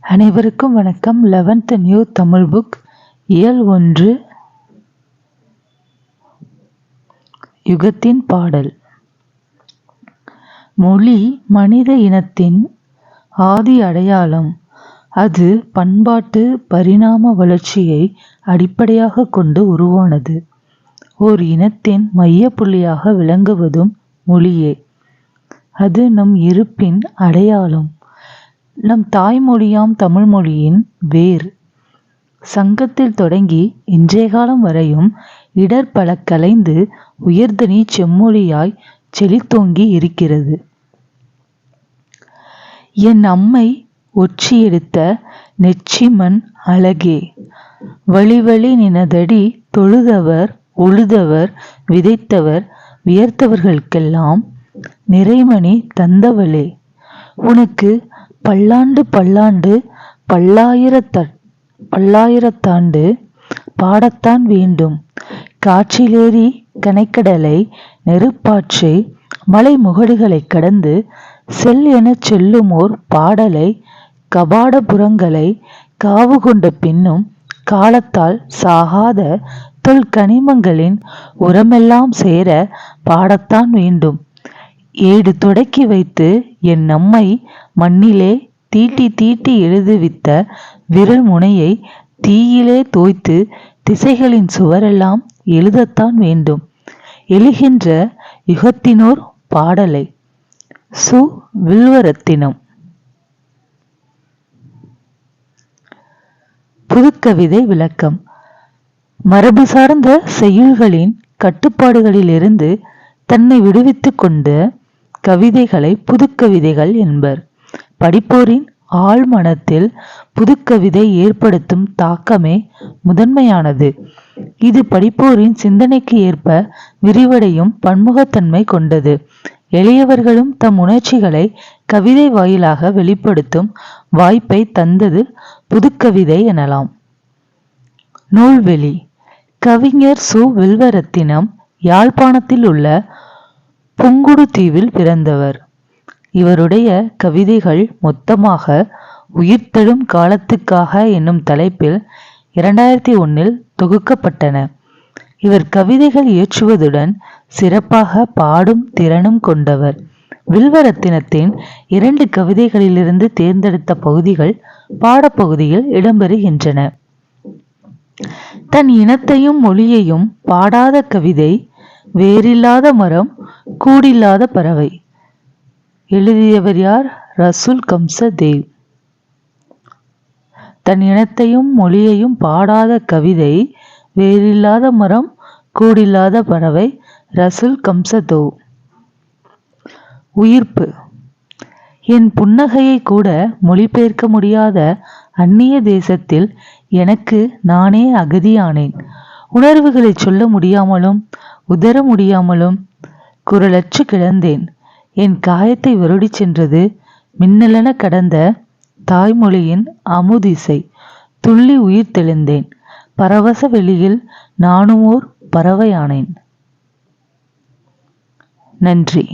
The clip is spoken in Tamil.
அனைவருக்கும் வணக்கம். 11th நியூ தமிழ் புக் இயல் 1 யுகத்தின் பாடல். மொழி மனித இனத்தின் ஆதி அடையாளம். அது பண்பாட்டு பரிணாம வளர்ச்சியை அடிப்படையாக கொண்டு உருவானது. ஓர் இனத்தின் மையப்புள்ளியாக விளங்குவதும் மொழியே. அது நம் இருப்பின் அடையாளம். நம் தாய்மொழியாம் தமிழ் மொழியின் வேர். சங்கத்தில் தொடங்கி இன்றைய காலம் வரையும் இடர் பல கலைந்து உயர்தனி செம்மொழியாய் செழித்தோங்கி இருக்கிறது. என் அம்மை ஒற்றி எடுத்த நெற்றிமண் அழகே, வழி வழி நினதடி தொழுதவர் உழுதவர் விதைத்தவர் வியர்த்தவர்களுக்கெல்லாம் நிறைமணி தந்தவளே, உனக்கு பல்லாண்டு பல்லாண்டு பல்லாயிரத்தாண்டு பாடத்தான் வேண்டும். காற்றிலேறி கனைக்கடலை நெருப்பாற்றை மலை முகடுகளை கடந்து செல் எனச் செல்லுமோர் பாடலை கபாடபுரங்களை காவு கொண்ட பின்னும் காலத்தால் சாகாத தொல் கனிமங்களின் உரமெல்லாம் சேர பாடத்தான் வேண்டும். ஏடு தொடக்கி வைத்து என் அம்மை மண்ணிலே தீட்டி தீட்டி எழுதுவித்த விரல் முனையை தீயிலே தோய்த்து திசைகளின் சுவரெல்லாம் எழுதத்தான் வேண்டும். எழுகின்ற யுகத்தினோர் பாடலை. சு. வில்வரத்தினம். புதுக்கவிதை விளக்கம். மரபு சார்ந்த செய்யுள்களின் கட்டுப்பாடுகளிலிருந்து தன்னை விடுவித்துக் கொண்ட கவிதைகளை புதுக்கவிதைகள் என்பர். படிப்போரின் ஆழ்மனத்தில் புதுக்கவிதை ஏற்படுத்தும் தாக்கமே முதன்மையானது. இது படிப்போரின் சிந்தனைக்கு ஏற்ப விரிவடையும் பன்முகத்தன்மை கொண்டது. எளியவர்களும் தம் உணர்ச்சிகளை கவிதை வாயிலாக வெளிப்படுத்தும் வாய்ப்பை தந்தது புதுக்கவிதை எனலாம். நூல்வெளி. கவிஞர் சு. வில்வரத்தினம் யாழ்ப்பாணத்தில் உள்ள புங்குடு தீவில் பிறந்தவர். இவருடைய கவிதைகள் மொத்தமாக உயிர்த்தெழும் காலத்துக்காக என்னும் தலைப்பில் 2001 தொகுக்கப்பட்டன. இவர் கவிதைகள் இயற்றுவதுடன் சிறப்பாக பாடும் திறனும் கொண்டவர். வில்வரத்தினத்தின் 2 கவிதைகளிலிருந்து தேர்ந்தெடுத்த பகுதிகள் பாடப்பகுதியில் இடம்பெறுகின்றன. தன் இனத்தையும் மொழியையும் பாடாத கவிதை வேரில்லாத மரம் கூடில்லாத பறவை. எழுதியவர் யார்? ரசூல் கம்சதேவ். தன் இனத்தையும் மொழியையும் பாடாத கவிதை வேரில்லாத மரம் கூடில்லாத பறவை. ரசூல் கம்சதேவ். உயிர்ப்பு. என் புன்னகையை கூட மொழிபெயர்க்க முடியாத அந்நிய தேசத்தில் எனக்கு நானே அகதியானேன். உணர்வுகளை சொல்ல முடியாமலும் உதர முடியாமலும் குரலற்று கிடந்தேன். என் காயத்தை வருடி சென்றது மின்னலென கடந்த தாய்மொழியின் அமுதிசை. துள்ளி உயிர் தெளிந்தேன். பரவச வெளியில் நானுமோர் பறவையானேன். நன்றி.